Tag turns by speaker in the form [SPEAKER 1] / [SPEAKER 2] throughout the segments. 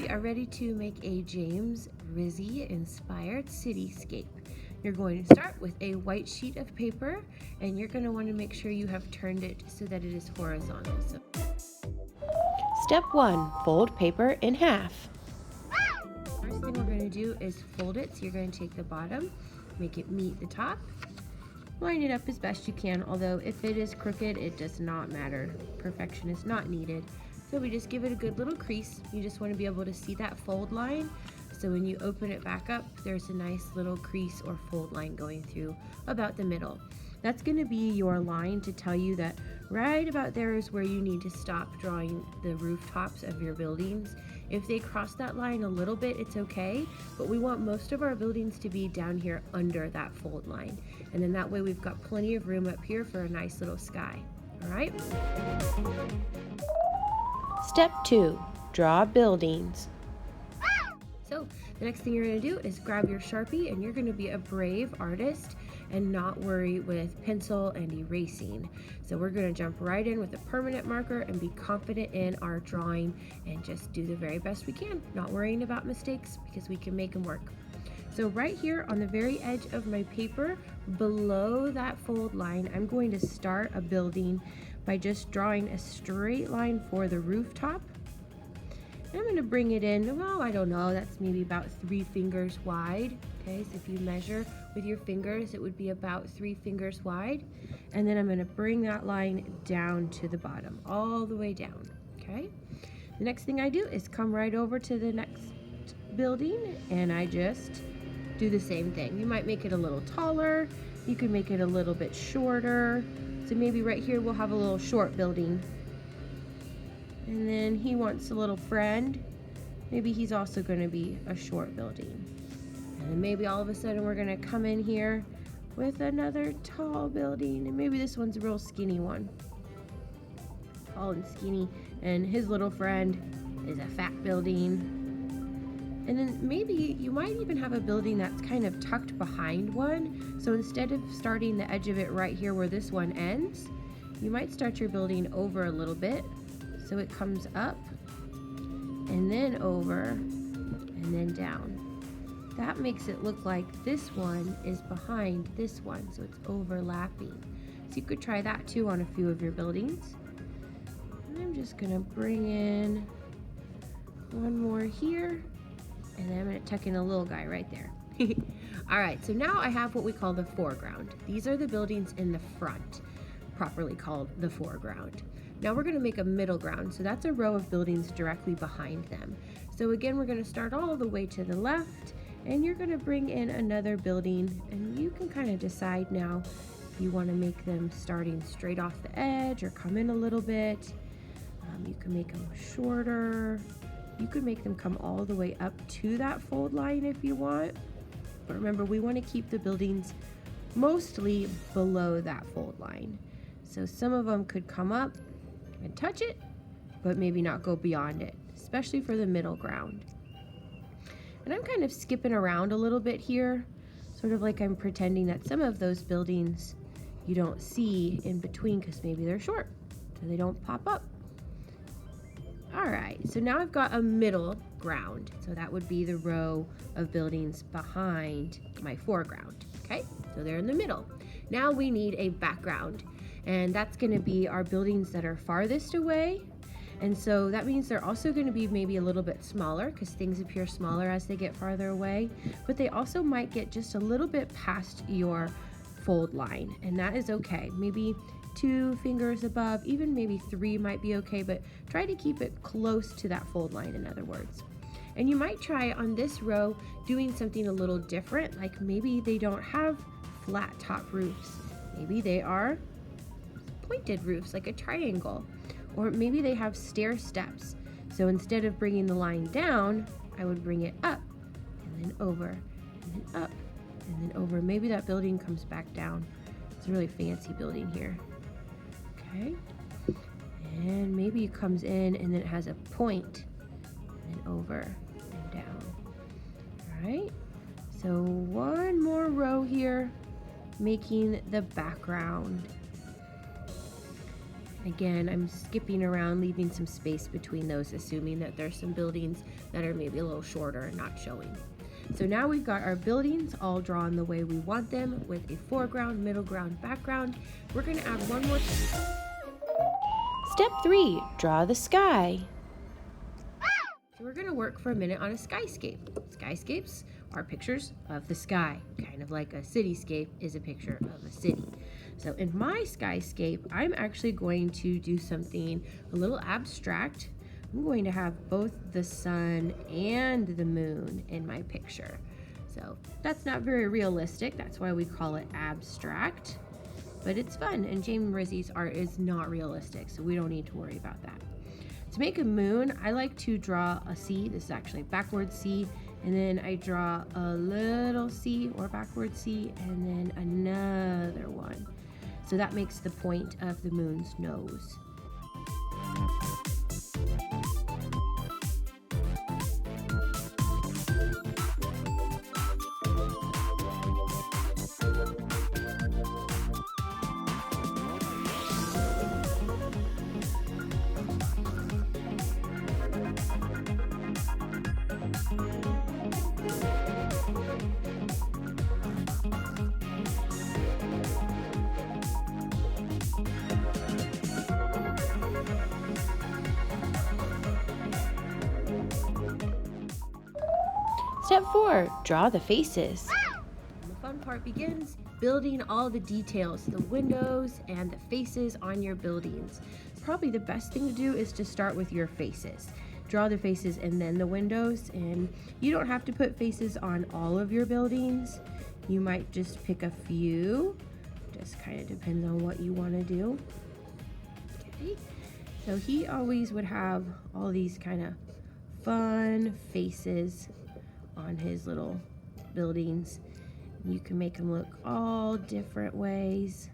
[SPEAKER 1] we are ready to make a James Rizzi inspired cityscape. You're going to start with a white sheet of paper, and you're going to want to make sure you have turned it so that it is horizontal. Step 1, fold paper in half. First thing we're going to do is fold it. So you're going to take the bottom, make it meet the top, line it up as best you can, although if it is crooked, it does not matter. Perfection is not needed. So we just give it a good little crease. You just want to be able to see that fold line. So when you open it back up, there's a nice little crease or fold line going through about the middle. That's going to be your line to tell you that right about there is where you need to stop drawing the rooftops of your buildings. If they cross that line a little bit, it's okay, but we want most of our buildings to be down here under that fold line. And then that way we've got plenty of room up here for a nice little sky. All right? Step 2, draw buildings. So the next thing you're going to do is grab your Sharpie, and you're going to be a brave artist and not worry with pencil and erasing. So we're going to jump right in with a permanent marker and be confident in our drawing and just do the very best we can, not worrying about mistakes because we can make them work. So right here on the very edge of my paper, below that fold line, I'm going to start a building by just drawing a straight line for the rooftop. And I'm going to bring it in, well, I don't know, that's maybe about 3 fingers wide. Okay, so if you measure with your fingers, it would be about 3 fingers wide. And then I'm going to bring that line down to the bottom, all the way down. Okay, the next thing I do is come right over to the next building, and I just do the same thing. You might make it a little taller, you can make it a little bit shorter. So maybe right here we'll have a little short building. And then he wants a little friend. Maybe he's also going to be a short building. And then maybe all of a sudden we're going to come in here with another tall building. And maybe this one's a real skinny one. Tall and skinny. And his little friend is a fat building. And then maybe you might even have a building that's kind of tucked behind one. So instead of starting the edge of it right here where this one ends, you might start your building over a little bit. So it comes up and then over and then down. That makes it look like this one is behind this one, so it's overlapping. So you could try that too on a few of your buildings. And I'm just gonna bring in one more here, and then I'm gonna tuck in a little guy right there. All right, so now I have what we call the foreground. These are the buildings in the front, properly called the foreground. Now we're going to make a middle ground, so that's a row of buildings directly behind them. So again, we're going to start all the way to the left, and you're going to bring in another building, and you can kind of decide now if you want to make them starting straight off the edge or come in a little bit. You can make them shorter. You could make them come all the way up to that fold line if you want. But remember, we want to keep the buildings mostly below that fold line. So some of them could come up and touch it, but maybe not go beyond it, especially for the middle ground. And I'm kind of skipping around a little bit here, sort of like I'm pretending that some of those buildings you don't see in between because maybe they're short, so they don't pop up. All right, so now I've got a middle ground. So that would be the row of buildings behind my foreground, okay? So they're in the middle. Now we need a background. And that's going to be our buildings that are farthest away. And so that means they're also going to be maybe a little bit smaller because things appear smaller as they get farther away. But they also might get just a little bit past your fold line, and that is okay. Maybe 2 fingers above, even maybe 3 might be okay, but try to keep it close to that fold line, in other words. And you might try on this row doing something a little different, like maybe they don't have flat top roofs. Maybe they are pointed roofs, like a triangle, or maybe they have stair steps. So instead of bringing the line down, I would bring it up and then over and then up and then over. Maybe that building comes back down. It's a really fancy building here. Okay, and maybe it comes in and then it has a point and then over and down. All right, so one more row here, making the background. Again, I'm skipping around, leaving some space between those, assuming that there's some buildings that are maybe a little shorter and not showing. So now we've got our buildings all drawn the way we want them, with a foreground, middle ground, background. We're going to add one more. Step 3, draw the sky. So we're going to work for a minute on a skyscape. Skyscapes are pictures of the sky, kind of like a cityscape is a picture of a city. So in my skyscape, I'm actually going to do something a little abstract. I'm going to have both the sun and the moon in my picture. So that's not very realistic. That's why we call it abstract, but it's fun. And James Rizzi's art is not realistic, so we don't need to worry about that. To make a moon, I like to draw a C. This is actually a backward C, and then I draw a little C or backward C, and then another one. So that makes the point of the moon's nose. Step 4, draw the faces. The fun part begins, building all the details, the windows and the faces on your buildings. Probably the best thing to do is to start with your faces. Draw the faces and then the windows, and you don't have to put faces on all of your buildings. You might just pick a few. Just kind of depends on what you want to do. Okay. So he always would have all these kind of fun faces on his little buildings. You can make them look all different ways.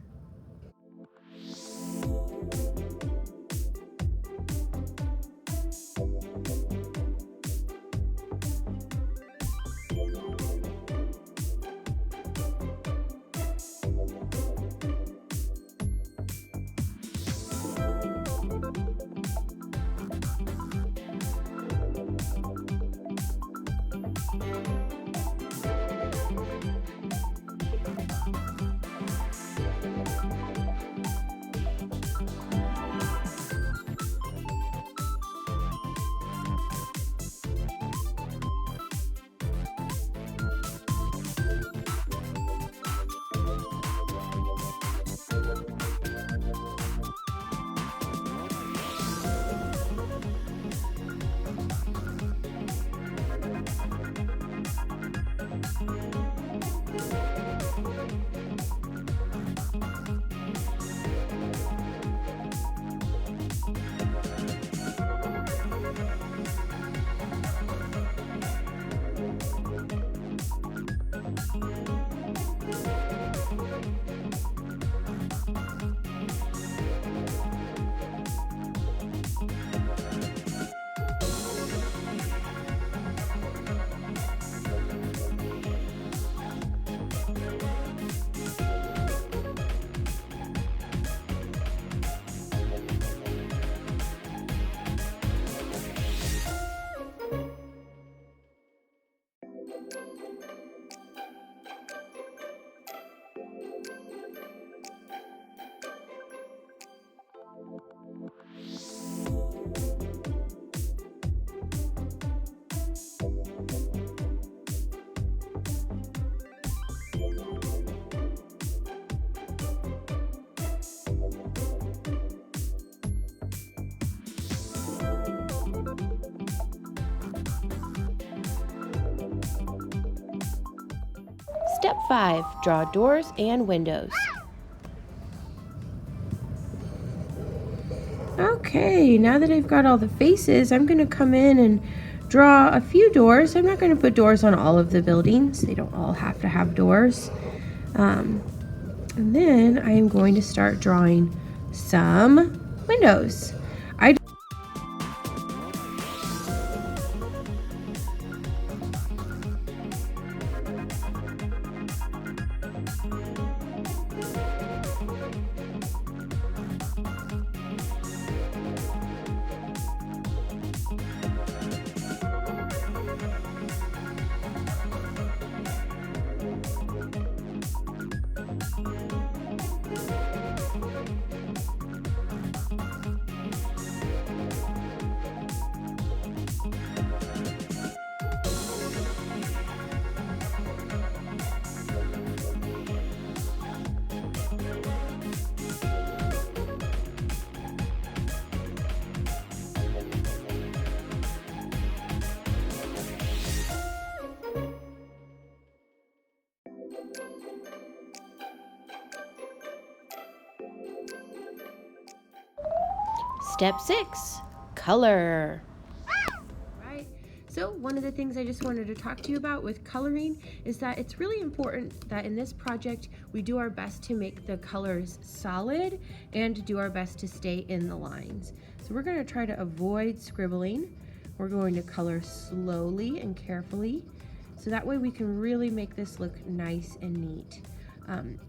[SPEAKER 1] Step 5, draw doors and windows. Okay, now that I've got all the faces, I'm going to come in and draw a few doors. I'm not going to put doors on all of the buildings. They don't all have to have doors. And then I am going to start drawing some windows. Step 6, color. Right. So one of the things I just wanted to talk to you about with coloring is that it's really important that in this project we do our best to make the colors solid and to do our best to stay in the lines. So we're going to try to avoid scribbling. We're going to color slowly and carefully, so that way we can really make this look nice and neat.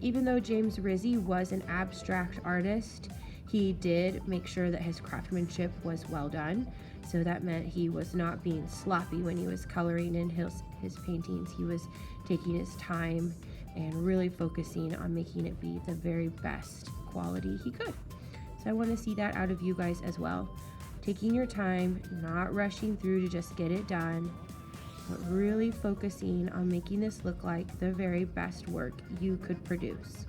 [SPEAKER 1] Even though James Rizzi was an abstract artist, he did make sure that his craftsmanship was well done. So that meant he was not being sloppy when he was coloring in his paintings. He was taking his time and really focusing on making it be the very best quality he could. So I want to see that out of you guys as well. Taking your time, not rushing through to just get it done, but really focusing on making this look like the very best work you could produce.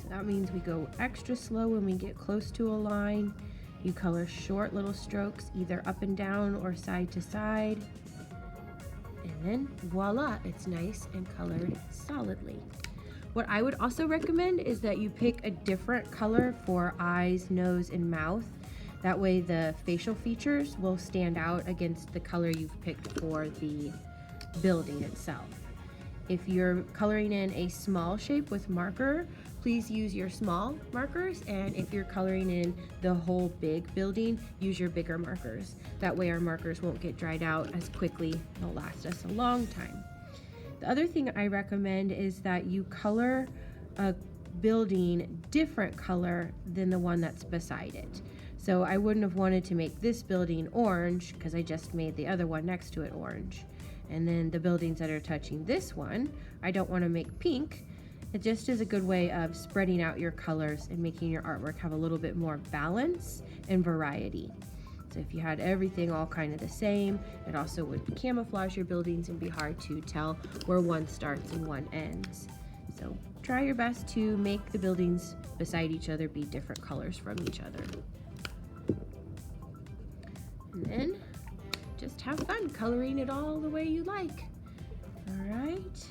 [SPEAKER 1] So that means we go extra slow when we get close to a line. You color short little strokes, either up and down or side to side. And then voila, it's nice and colored solidly. What I would also recommend is that you pick a different color for eyes, nose, and mouth. That way the facial features will stand out against the color you've picked for the building itself. If you're coloring in a small shape with marker, please use your small markers, and if you're coloring in the whole big building, use your bigger markers. That way our markers won't get dried out as quickly. They'll last us a long time. The other thing I recommend is that you color a building different color than the one that's beside it. So I wouldn't have wanted to make this building orange because I just made the other one next to it orange. And then the buildings that are touching this one, I don't want to make pink. It just is a good way of spreading out your colors and making your artwork have a little bit more balance and variety. So if you had everything all kind of the same, it also would camouflage your buildings and be hard to tell where one starts and one ends. So try your best to make the buildings beside each other be different colors from each other. And then just have fun coloring it all the way you like. All right.